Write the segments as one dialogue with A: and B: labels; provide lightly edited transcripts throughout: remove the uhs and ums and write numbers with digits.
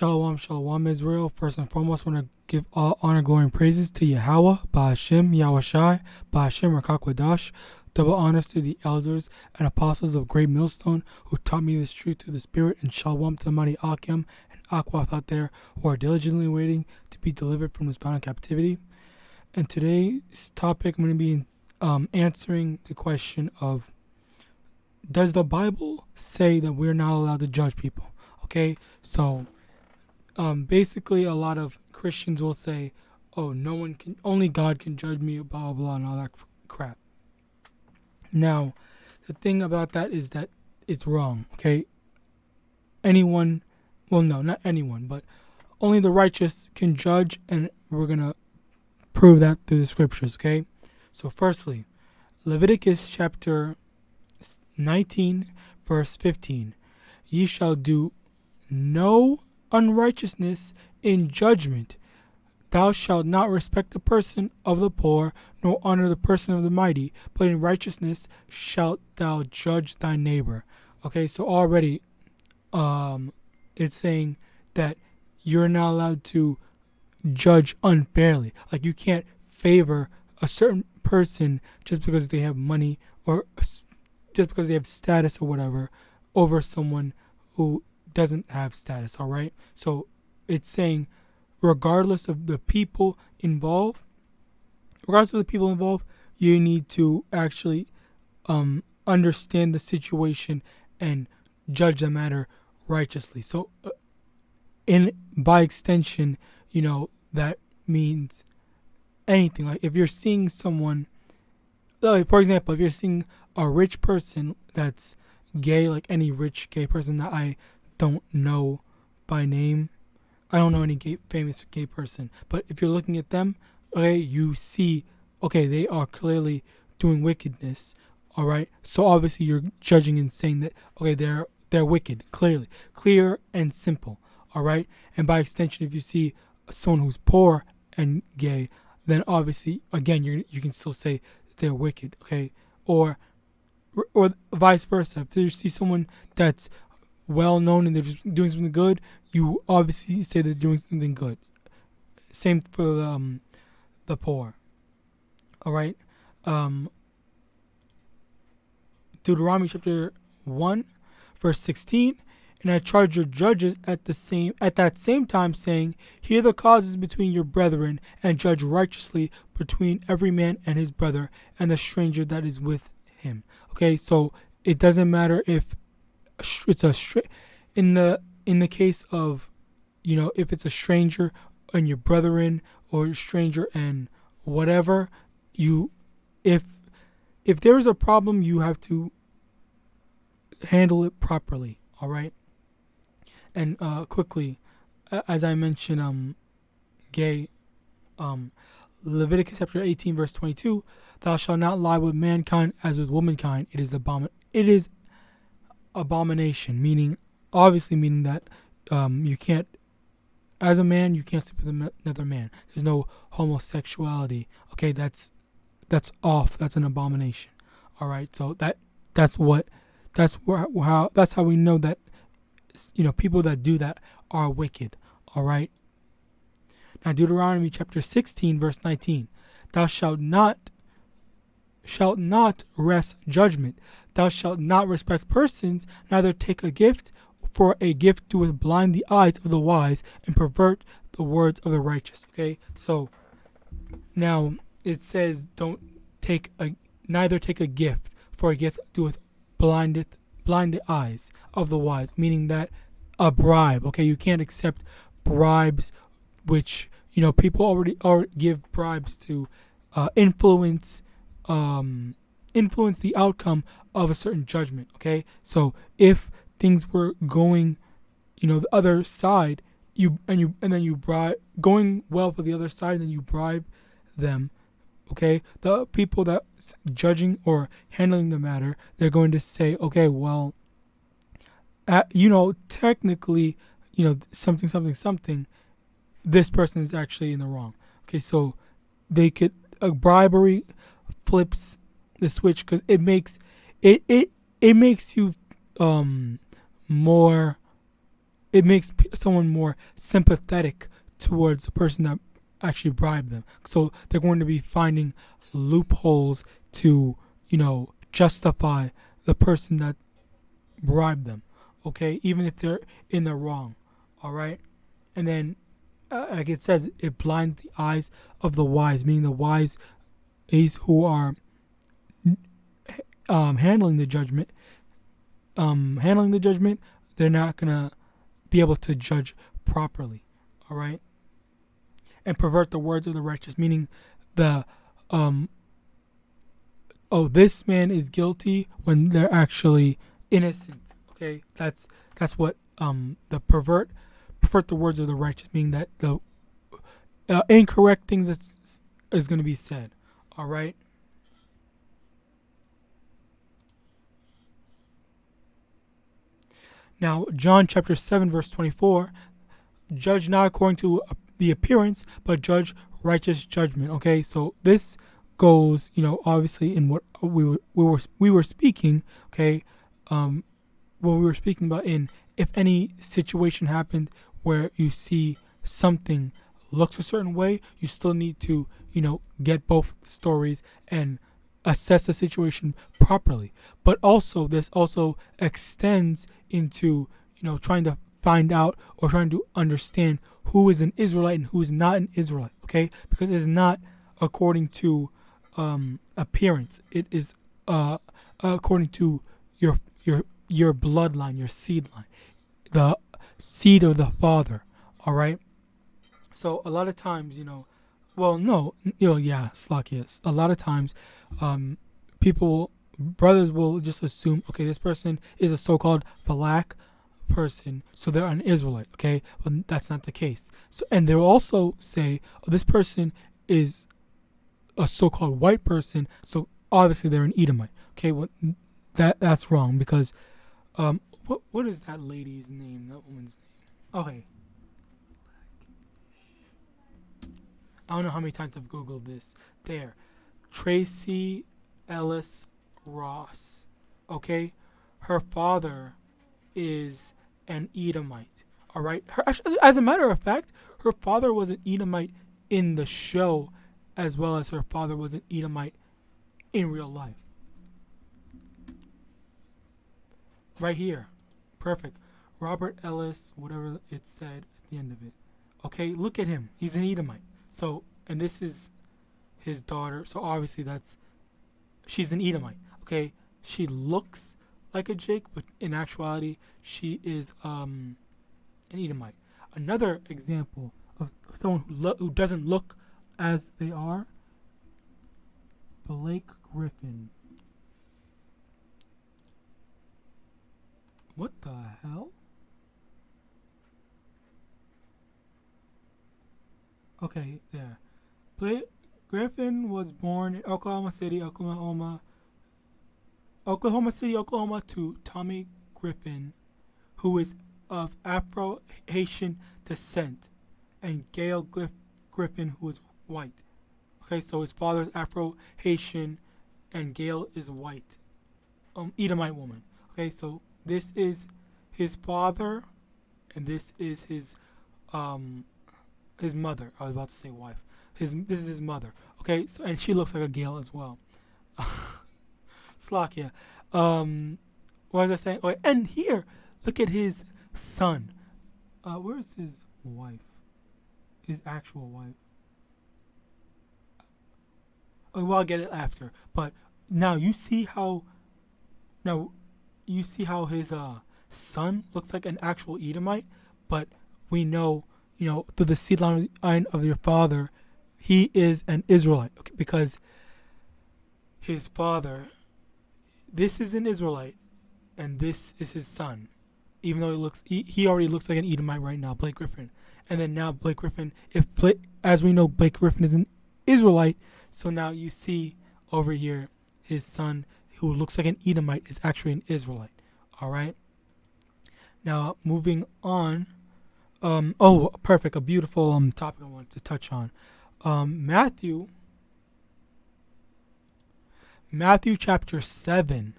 A: Shalom, shalom, Israel. First and foremost, I want to give all honor, glory, and praises to YAHAWAH, BaHashem, YAHAWASHI, BaHashem, RICANS. Double honors to the elders and apostles of Great Millstone who taught me this truth through the Spirit, and shalom to the mighty Akim and Akwath out there who are diligently waiting to be delivered from this bound captivity. And today's topic, I'm going to be answering the question of, does the Bible say that we're not allowed to judge people? Okay, so basically a lot of Christians will say, oh, no one can, only God can judge me, blah, blah, blah, and all that crap. Now, the thing about that is that it's wrong, okay? Anyone, well, no, not anyone, but only the righteous can judge, and we're going to prove that through the scriptures, okay? So firstly, Leviticus chapter 19, verse 15. Ye shall do no unrighteousness in judgment. Thou shalt not respect the person of the poor, nor honor the person of the mighty, but in righteousness shalt thou judge thy neighbor. Okay, so already it's saying that you're not allowed to judge unfairly. Like, you can't favor a certain person just because they have money or just because they have status or whatever over someone who doesn't have status, all right? So it's saying regardless of the people involved, you need to actually understand the situation and judge the matter righteously. So by extension, that means anything. Like, if you're seeing someone, like, for example, if you're seeing a rich person that's gay, like any rich gay person that I don't know by name, I don't know any famous gay person, but if you're looking at them, okay, you see, okay, they are clearly doing wickedness, all right? So obviously you're judging and saying that, okay, they're wicked, clear and simple, all right? And by extension, if you see someone who's poor and gay, then obviously, again, you can still say they're wicked, okay? Or vice versa. If you see someone that's well known and they're just doing something good, you obviously say they're doing something good. Same for the poor. All right. Deuteronomy chapter 1, verse 16. And I charge your judges at that same time, saying, hear the causes between your brethren, and judge righteously between every man and his brother, and the stranger that is with him. Okay, so it doesn't matter if it's in the case of, if it's a stranger and your brethren, or a stranger and whatever, if there is a problem, you have to handle it properly. All right. And quickly, as I mentioned, gay, Leviticus chapter 18, verse 22, thou shalt not lie with mankind as with womankind. It is abomination, meaning that you can't, as a man, you can't sleep with another man. There's no homosexuality. Okay, that's off. That's an abomination. All right, so that's how we know that people that do that are wicked. All right. Now, Deuteronomy chapter 16, verse 19, thou shalt not wrest judgment. Thou shalt not respect persons, neither take a gift, for a gift doeth blind the eyes of the wise and pervert the words of the righteous. Okay, so now it says neither take a gift, for a gift doeth blind the eyes of the wise, meaning that a bribe. Okay, you can't accept bribes, which people already give bribes to influence the outcome of a certain judgment. Okay, so if things were going the other side, and then you bribe, going well for the other side, and then you bribe them, okay, the people that's judging or handling the matter, they're going to say, okay, well, technically, something, this person is actually in the wrong. Okay, so they could, bribery flips the switch, because it makes you more it makes someone more sympathetic towards the person that actually bribed them. So they're going to be finding loopholes to, justify the person that bribed them. Okay, even if they're in the wrong. All right, and then like it says, it blinds the eyes of the wise, meaning the wise is who are handling the judgment. They're not gonna be able to judge properly. All right, and pervert the words of the righteous, meaning the this man is guilty when they're actually innocent. Okay, that's what the pervert the words of the righteous, meaning that the incorrect things is going to be said. All right. Now, John chapter 7 verse 24, judge not according to the appearance, but judge righteous judgment. Okay, so this goes, obviously in what we were speaking. Okay, what we were speaking about in if any situation happened where you see something looks a certain way, you still need to, get both stories and assess the situation properly. But also, this also extends into, trying to find out or trying to understand who is an Israelite and who is not an Israelite. Okay, because it's not according to appearance. It is according to your bloodline, your seed line, the seed of the father. All right. So a lot of times, Slakias. A lot of times, brothers will just assume, okay, this person is a so-called black person, so they're an Israelite. Okay, but that's not the case. So, and they'll also say, this person is a so-called white person, so obviously they're an Edomite. Okay, well, that's wrong, because what is that lady's name? That woman's name? Okay. I don't know how many times I've Googled this. There. Tracy Ellis Ross. Okay? Her father is an Edomite. Alright? As a matter of fact, her father was an Edomite in the show, as well as her father was an Edomite in real life. Right here. Perfect. Robert Ellis, whatever it said at the end of it. Okay, look at him. He's an Edomite. So, and this is his daughter. So obviously she's an Edomite. Okay, she looks like a Jake, but in actuality, she is an Edomite. Another example of someone who doesn't look as they are, Blake Griffin. What the hell? Okay, there. Blake Griffin was born in Oklahoma City, Oklahoma, to Tommy Griffin, who is of Afro-Haitian descent, and Gail Griffin, who is white. Okay, so his father is Afro-Haitian, and Gail is white. Edomite woman. Okay, so this is his father, and this is his mother. I was about to say wife. This is his mother. Okay, so and she looks like a Gail as well. Slakia. What was I saying? Oh, and here, look at his son. Where's his wife? His actual wife. Oh, well, I'll get it after. But now you see how his son looks like an actual Edomite, but we know, through the seed line of your father, he is an Israelite. Okay, because his father, this is an Israelite, and this is his son. Even though he already looks like an Edomite right now, Blake Griffin. And then now Blake Griffin, as we know, Blake Griffin is an Israelite. So now you see over here, his son, who looks like an Edomite, is actually an Israelite. All right. Now moving on. Perfect. A beautiful topic I wanted to touch on. Matthew chapter 7,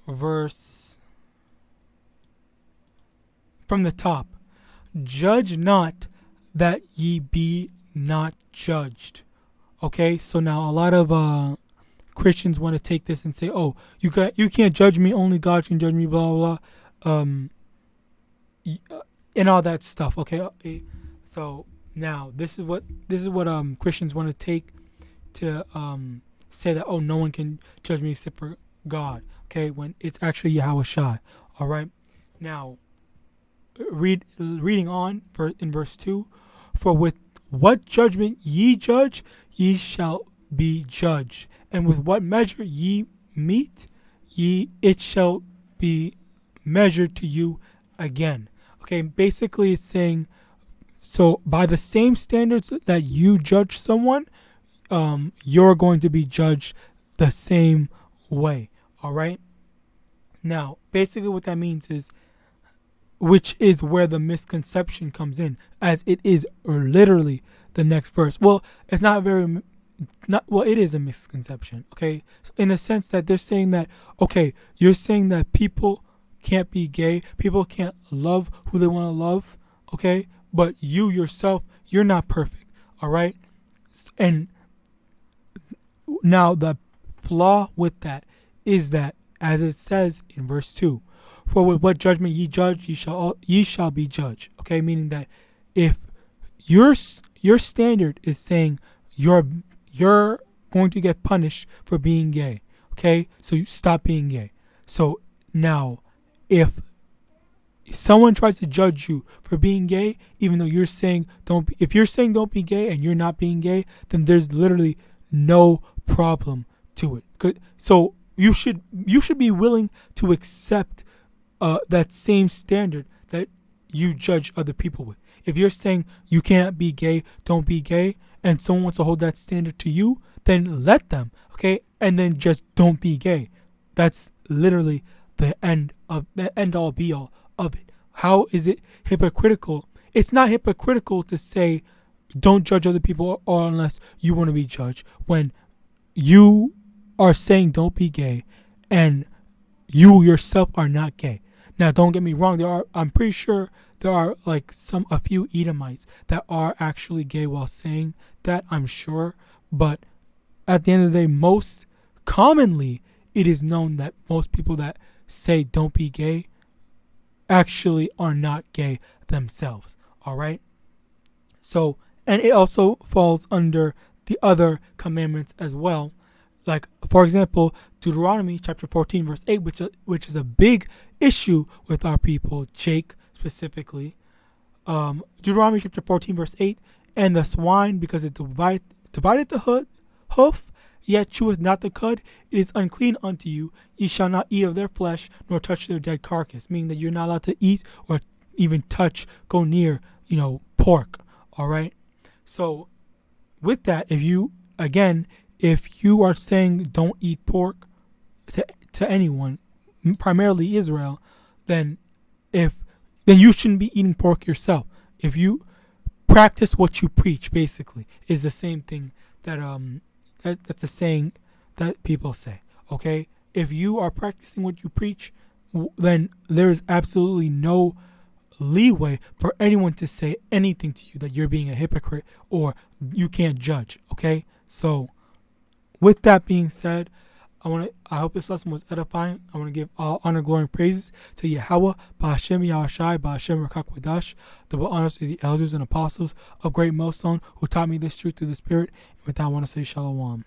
A: verse from the top. Judge not that ye be not judged. Okay, so now a lot of Christians want to take this and say, "Oh, you can't judge me. Only God can judge me." Blah blah blah, and all that stuff. Okay, so now this is what Christians want to take to say that, oh, no one can judge me except for God. Okay, when it's actually YAHAWASHI. All right, now reading on in verse 2, for with what judgment ye judge, ye shall be judged, and with what measure ye mete, it shall be measured to you again. Okay, basically it's saying, so by the same standards that you judge someone, you're going to be judged the same way. All right. Now, basically what that means is, which is where the misconception comes in, as it is literally the next verse. Well, it's not it is a misconception, okay? So in the sense that they're saying that, okay, you're saying that people can't be gay, people can't love who they want to love, okay? But you yourself, you're not perfect, all right? And now the flaw with that is that, as it says in verse 2, for with what judgment ye judge, ye shall be judged. Okay, meaning that if your standard is saying you're going to get punished for being gay, okay, so you stop being gay. So now, if someone tries to judge you for being gay, even though you're saying if you're saying don't be gay and you're not being gay, then there's literally no problem to it. Good. So you should be willing to accept that same standard that you judge other people with. If you're saying you can't be gay, don't be gay, and someone wants to hold that standard to you, then let them, okay? And then just don't be gay. That's literally the end all be all of it. How is it hypocritical? It's not hypocritical to say don't judge other people or unless you want to be judged, when you are saying don't be gay and you yourself are not gay. Now, don't get me wrong. I'm pretty sure there are like a few Edomites that are actually gay while saying that. I'm sure, but at the end of the day, most commonly it is known that most people that say don't be gay actually are not gay themselves. All right. So, and it also falls under the other commandments as well. Like, for example, Deuteronomy chapter 14, verse 8, which is a big issue with our people, Jake specifically. Deuteronomy chapter 14, verse 8, and the swine, because it divided the hoof, yet cheweth not the cud, it is unclean unto you. Ye shall not eat of their flesh, nor touch their dead carcass. Meaning that you're not allowed to eat or even go near, pork. All right. So with that, if you are saying don't eat pork to anyone, primarily Israel, then you shouldn't be eating pork yourself. If you practice what you preach, basically, is the same thing that's a saying that people say. Okay, if you are practicing what you preach, then there is absolutely no leeway for anyone to say anything to you that you're being a hypocrite or you can't judge. Okay, so with that being said, I hope this lesson was edifying. I want to give all honor, glory, and praises to Yahawah, Ba'ashem Yahawashi, Ba'ashem Rakakwadah, double honors to the elders and apostles of Great Millstone who taught me this truth through the Spirit. And with that, I want to say Shalom.